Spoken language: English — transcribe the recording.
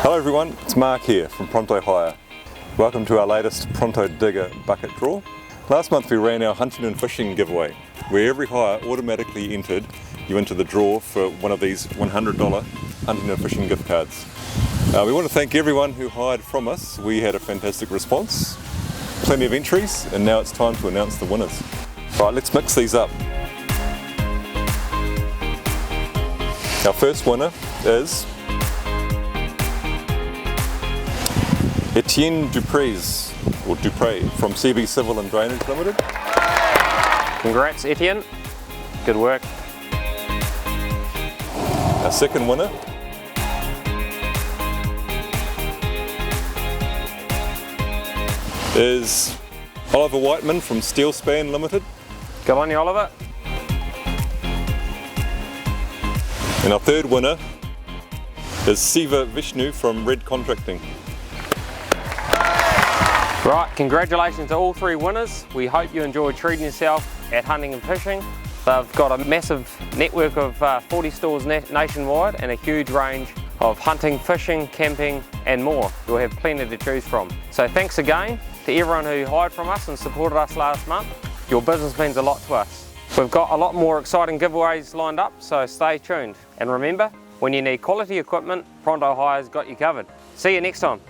Hello everyone, it's Mark here from Pronto Hire. Welcome to our latest Pronto Digger bucket draw. Last month we ran our hunting and fishing giveaway, where every hire automatically entered you into the draw for one of these $100 hunting and fishing gift cards. We want to thank everyone who hired from us. We had a fantastic response, plenty of entries, and now it's time to announce the winners. Right, let's mix these up. Our first winner is Ettiene Dupre from Siva Civil and Drainage Limited. Congrats Ettiene, good work. Our second winner is Oliver Whiteman from Steelspan Limited. Good on you, Oliver. And our third winner is Siva Vishnu from Red Contracting. Right, congratulations to all three winners. We hope you enjoyed treating yourself at hunting and fishing. They've got a massive network of 40 stores nationwide and a huge range of hunting, fishing, camping and more. You'll have plenty to choose from. So thanks again to everyone who hired from us and supported us last month. Your business means a lot to us. We've got a lot more exciting giveaways lined up, so stay tuned. And remember, when you need quality equipment, Pronto Hire's got you covered. See you next time.